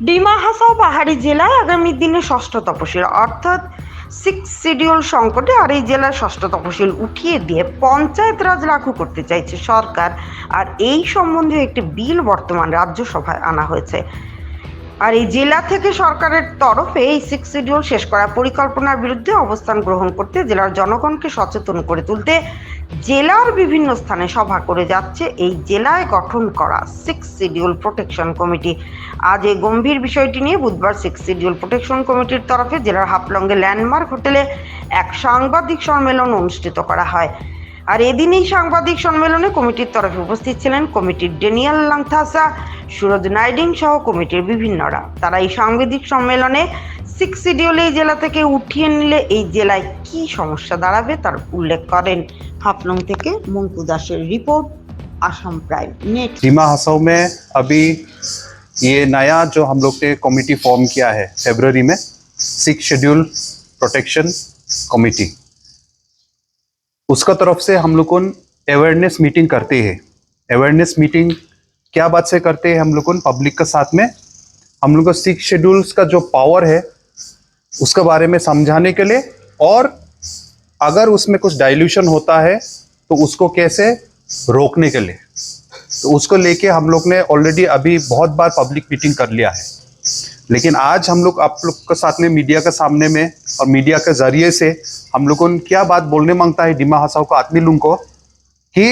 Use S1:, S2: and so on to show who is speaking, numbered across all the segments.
S1: ডিমা হাসাও পাহাড়ি জেলায় আগামী দিনে ষষ্ঠ তপশিল অর্থাৎ 6 শিডিউল সংকটে আর এই জেলার ষষ্ঠ তপশিল উঠিয়ে দিয়ে পঞ্চায়েত রাজ লাগু করতে চাইছে সরকার। আর এই সম্বন্ধে একটি বিল বর্তমান রাজ্যসভায় আনা হয়েছে। আর এই জেলা থেকে সরকারের তরফে এই 6 শিডিউল শেষ করার পরিকল্পনার বিরুদ্ধে অবস্থান গ্রহণ করতে জেলার জনগণকে সচেতন করে তুলতে জেলার বিভিন্ন স্থানে সভা করে যাচ্ছে এই জেলায় গঠন করা 6 শিডিউল প্রোটেকশন কমিটি। আজ এই গম্ভীর বিষয়টি নিয়ে বুধবার 6 শিডিউল প্রোটেকশন কমিটির তরফে জেলার হাফলংয়ে ল্যান্ডমার্ক হোটেলে এক সাংবাদিক সম্মেলন অনুষ্ঠিত করা হয়। আর এদিন এই সাংবাদিক সম্মেলনে কমিটির তরফে উপস্থিত ছিলেন কমিটির ডেনিয়াল লাংথাসা, সুরজ নাইডিং সহ কমিটির বিভিন্নরা। তারা এই সাংবাদিক সম্মেলনে 6 শিডিউল এই জেলা থেকে উঠিয়ে নিলে এই জেলায় কি সমস্যা দাঁড়াবে তার উল্লেখ করেন। হাফলং থেকে মঙ্কু দাসের রিपोर्ट, आसाम प्राइम नेट।
S2: डिमा हसाओ में अभी ये नया जो हम लोग ने कमेटी फॉर्म किया है फरवरी में, 6 शेड्यूल प्रोटेक्शन कमेटी, उसका तरफ से हम लोग को अवेयरनेस मीटिंग करते हैं। अवेयरनेस मीटिंग क्या बात से करते हैं हम लोग को पब्लिक के साथ में, हम लोग को 6 शेड्यूल्स का जो पावर है उसके बारे में समझाने के लिए, और अगर उसमें कुछ डाइल्यूशन होता है तो उसको कैसे रोकने के लिए, तो उसको लेके हम लोग ने ऑलरेडी अभी बहुत बार पब्लिक मीटिंग कर लिया है। लेकिन आज हम लोग आप लोग के साथ में मीडिया के सामने में और मीडिया के जरिए से हम लोग को क्या बात बोलने मांगता है डिमा हसाओ को आदमी लोगों को, कि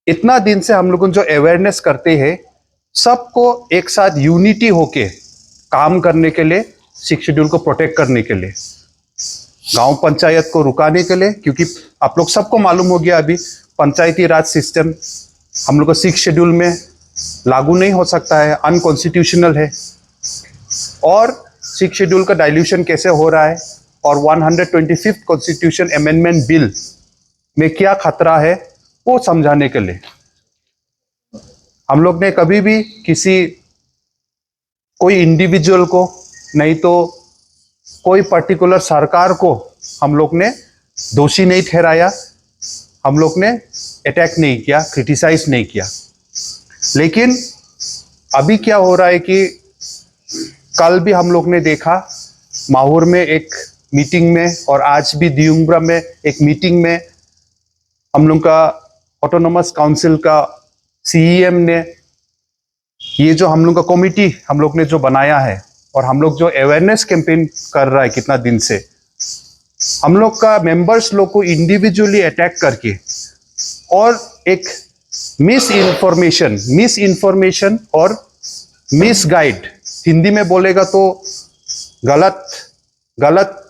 S2: इतना दिन से हम लोग जो अवेयरनेस करते हैं सबको एक साथ यूनिटी होके काम करने के लिए, 6 शेड्यूल को प्रोटेक्ट करने के लिए, गांव पंचायत को रुकाने के लिए, क्योंकि आप लोग सबको मालूम हो गया अभी पंचायती राज सिस्टम हम लोग को 6 शेड्यूल में लागू नहीं हो सकता है, अनकॉन्स्टिट्यूशनल है। और 6 शेड्यूल का डाइल्यूशन कैसे हो रहा है और 125th कॉन्स्टिट्यूशन अमेंडमेंट बिल में क्या खतरा है वो समझाने के लिए। हम लोग ने कभी भी किसी कोई इंडिविजुअल को, नहीं तो कोई पर्टिकुलर सरकार को हम लोग ने दोषी नहीं ठहराया, हम लोग ने अटैक नहीं किया, क्रिटिसाइज नहीं किया। लेकिन अभी क्या हो रहा है कि कल भी हम लोग ने देखा माहौर में एक मीटिंग में, और आज भी दियुंगब्रा में एक मीटिंग में हम लोग का ऑटोनोमस काउंसिल का सीईएम ने ये जो हम लोग का कमेटी हम लोग ने जो बनाया है, और हम लोग जो अवेयरनेस कैंपेन कर रहा है कितना दिन से, हम लोग का मेंबर्स लोग को इंडिविजुअली अटैक करके और एक मिस इन्फॉर्मेशन और मिस गाइड, हिंदी में बोलेगा तो गलत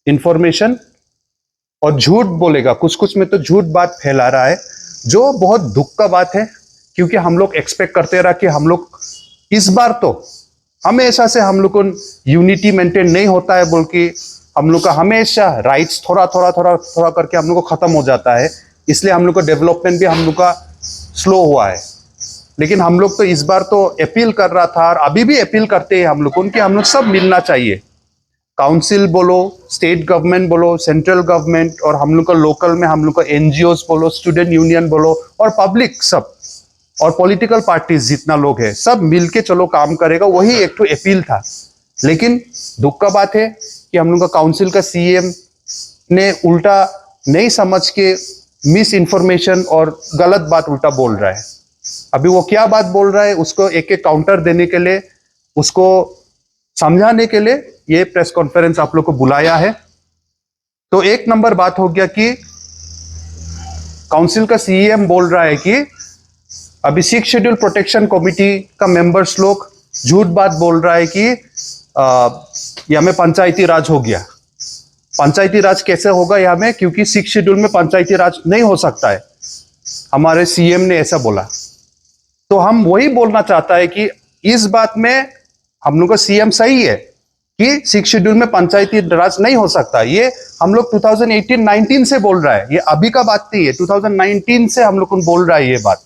S2: इंफॉर्मेशन और झूठ बोलेगा, कुछ में तो झूठ बात फैला रहा है, जो बहुत दुख का बात है। क्योंकि हम लोग एक्सपेक्ट करते रहा कि हम लोग इस बार तो हमेशा से हम लोग को यूनिटी मेंटेन नहीं होता है, बोल के हम लोग का हमेशा राइट्स थोड़ा करके हम लोग को खत्म हो जाता है, इसलिए हम लोग का डेवलपमेंट भी हम लोग का स्लो हुआ है। लेकिन हम लोग तो इस बार तो अपील कर रहा था, और अभी भी अपील करते हैं हम लोग को कि हम लोग सब मिलना चाहिए, काउंसिल बोलो, स्टेट गवर्नमेंट बोलो, सेंट्रल गवर्नमेंट, और हम लोग का लोकल में हम लोग का एनजीओस बोलो, स्टूडेंट यूनियन बोलो, और पब्लिक सब, और पॉलिटिकल पार्टीज जितना लोग है सब मिलके चलो काम करेगा, वही एक तो अपील था। लेकिन दुख का बात है कि हम लोग का काउंसिल का सीएम ने उल्टा नहीं समझ के मिस इन्फॉर्मेशन और गलत बात उल्टा बोल रहा है। अभी वो क्या बात बोल रहा है उसको एक एक काउंटर देने के लिए, उसको समझाने के लिए ये प्रेस कॉन्फ्रेंस आप लोग को बुलाया है। तो एक नंबर बात हो गया कि काउंसिल का सीएम बोल रहा है कि अभी 6 शेड्यूल प्रोटेक्शन कमेटी का मेंबर्स लोग झूठ बात बोल रहा है कि यहाँ में पंचायती राज हो गया। पंचायती राज कैसे होगा यहाँ में, क्योंकि 6 शेड्यूल में पंचायती राज नहीं हो सकता है, हमारे सीएम ने ऐसा बोला। तो हम वही बोलना चाहता है कि इस बात में हम लोग का सीएम सही है कि 6 शेड्यूल में पंचायती राज नहीं हो सकता। ये हम लोग 2018-19 से बोल रहा है, ये अभी का बात नहीं है, 2019 से हम लोग को बोल रहा है ये बात।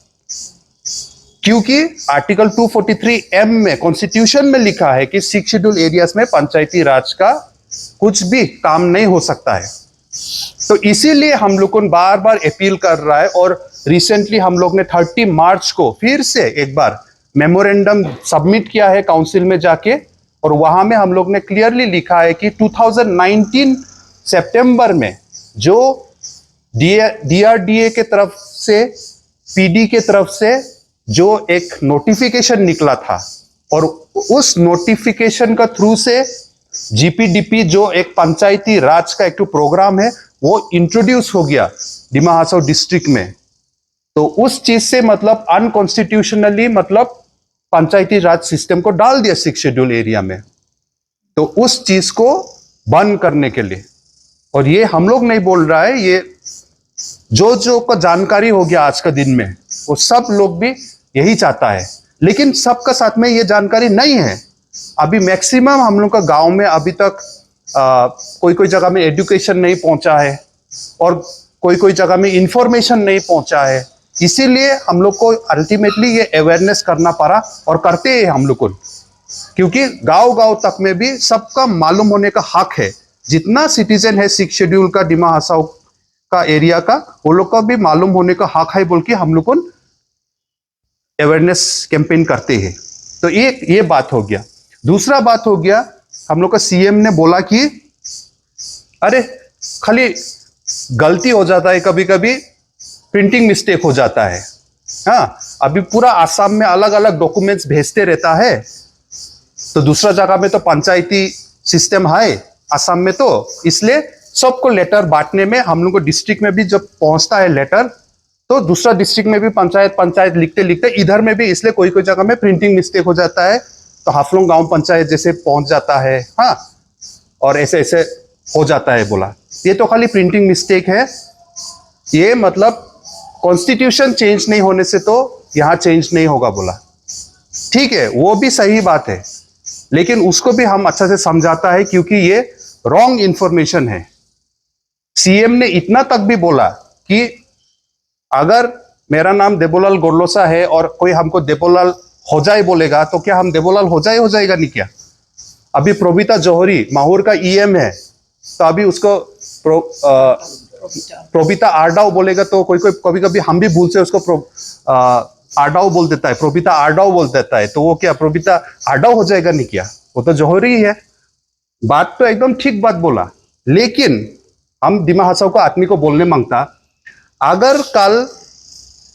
S2: क्योंकि आर्टिकल 243M में कॉन्स्टिट्यूशन में लिखा है कि 6 शेड्यूल एरियाज में पंचायती राज का कुछ भी काम नहीं हो सकता है। तो इसीलिए हम लोग को बार बार अपील कर रहा है, और रिसेंटली हम लोग ने 30 मार्च को फिर से एक बार मेमोरेंडम सबमिट किया है काउंसिल में जाके, और वहां में हम लोग ने क्लियरली लिखा है कि 2019 सितंबर में जो डीआरडीए के तरफ से, पीडी के तरफ से जो एक नोटिफिकेशन निकला था, और उस नोटिफिकेशन का थ्रू से जीपीडीपी जो एक पंचायती राज का एक प्रोग्राम है वो इंट्रोड्यूस हो गया डिमा हासाओ डिस्ट्रिक्ट में। तो उस चीज से मतलब अनकॉन्स्टिट्यूशनली मतलब पंचायती राज सिस्टम को डाल दिया 6 शेड्यूल एरिया में। तो उस चीज को बंद करने के लिए, और ये हम लोग नहीं बोल रहा है, ये जो को जानकारी हो गया आज का दिन में, वो सब लोग भी यही चाहता है। लेकिन सबका साथ में ये जानकारी नहीं है। अभी मैक्सिमम हम लोग का गांव में अभी तक कोई कोई जगह में एजुकेशन नहीं पहुंचा है, और कोई कोई जगह में इंफॉर्मेशन नहीं पहुंचा है। इसीलिए हम लोग को अल्टीमेटली ये अवेयरनेस करना पड़ा, और करते हैं हम लोग को, क्योंकि गांव गांव तक में भी सबका मालूम होने का हक है। जितना सिटीजन है 6 शेड्यूल का डिमा हासाओ का एरिया का, वो लोग का भी मालूम होने का हक है बोल के हम लोग को अवेयरनेस कैंपेन करते हैं। तो ये बात हो गया। दूसरा बात हो गया, हम लोग का सीएम ने बोला कि अरे खाली गलती हो जाता है, कभी कभी प्रिंटिंग मिस्टेक हो जाता है। हाँ, अभी पूरा आसाम में अलग अलग डॉक्यूमेंट्स भेजते रहता है, तो दूसरा जगह में तो पंचायती सिस्टम है आसाम में, तो इसलिए सबको लेटर बांटने में हम लोग को डिस्ट्रिक्ट में भी जब पहुंचता है लेटर, तो दूसरा डिस्ट्रिक्ट में भी पंचायत लिखते लिखते इधर में भी, इसलिए कोई कोई जगह में प्रिंटिंग मिस्टेक हो जाता है, तो हाफलोंग गांव पंचायत जैसे पहुंच जाता है। हाँ, और ऐसे ऐसे हो जाता है बोला। ये तो खाली प्रिंटिंग मिस्टेक है, ये मतलब कॉन्स्टिट्यूशन चेंज नहीं होने से तो यहां चेंज नहीं होगा बोला। ठीक है, वो भी सही बात है, लेकिन उसको भी हम अच्छा से समझाता है, क्योंकि ये रॉन्ग इंफॉर्मेशन है। सीएम ने इतना तक भी बोला कि अगर मेरा नाम देबोलाल गोरलोसा है और कोई हमको देबोलाल होजाई बोलेगा, तो क्या हम देबोलाल होजाई हो जाएगा नहीं क्या? अभी प्रोबिता जौहरी माहौर का ईएम है, तो अभी उसको प्रोबिता आरडाओ बोलेगा, तो कोई कोई कभी कभी हम भी भूल से उसको आरडाओ बोल देता है, प्रोबिता आरडाओ बोल देता है, तो वो क्या प्रोबिता आरडाओ हो जाएगा नहीं क्या? वो तो जौहरी ही है। बात तो एकदम ठीक बात बोला, लेकिन हम डिमा हासाओ का आदमी को बोलने मांगता, अगर कल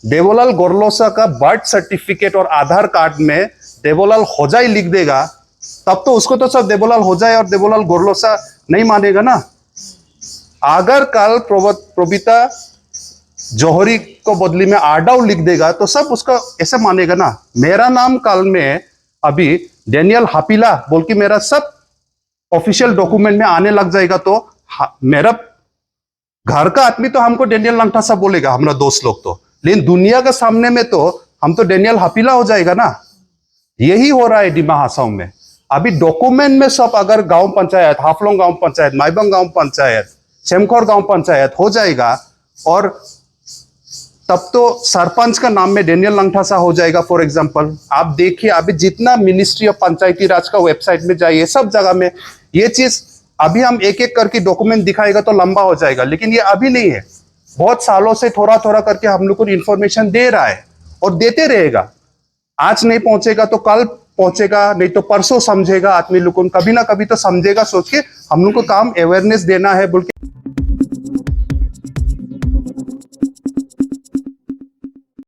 S2: देबोलाल गोरलोसा का बर्थ सर्टिफिकेट और आधार कार्ड में देबोलाल होजाई लिख देगा, तब तो उसको तो सब देबोलाल होजाई और देबोलाल गोरलोसा नहीं मानेगा ना। अगर कल प्रोबिता जौहरी को बदली में आरडाओ लिख देगा, तो सब उसका ऐसे मानेगा ना। मेरा नाम कल में अभी डेनियल हापिला बोल के मेरा सब ऑफिशियल डॉक्यूमेंट में आने लग जाएगा, तो मेरा घर का आदमी तो हमको डेनियल लंगठासा बोलेगा, हमारा दोस्त लोग तो, लेकिन दुनिया के सामने में तो हम तो डेनियल हापिला हो जाएगा ना। यही हो रहा है डिमा हासाओ में। अभी डॉक्यूमेंट में सब अगर गांव पंचायत, हाफलोंग गांव पंचायत, माइबंग गांव पंचायत, सेमखोर गांव पंचायत हो जाएगा, और तब तो सरपंच का नाम में डेनियल लंगठासा हो जाएगा। फॉर एग्जांपल आप देखिए, अभी जितना मिनिस्ट्री ऑफ पंचायती राज का वेबसाइट में जाइए, सब जगह में ये चीज, अभी हम एक एक करके डॉक्यूमेंट दिखाएगा तो लंबा हो जाएगा, लेकिन ये अभी नहीं है। बहुत सालों से थोड़ा थोड़ा करके हम लोग को इंफॉर्मेशन दे रहा है, और देते रहेगा। आज नहीं पहुंचेगा तो कल पहुंचेगा, नहीं तो परसों समझेगा आदमी लोग, कभी ना कभी तो समझेगा। सोच के हम लोग को काम अवेयरनेस देना है बोल के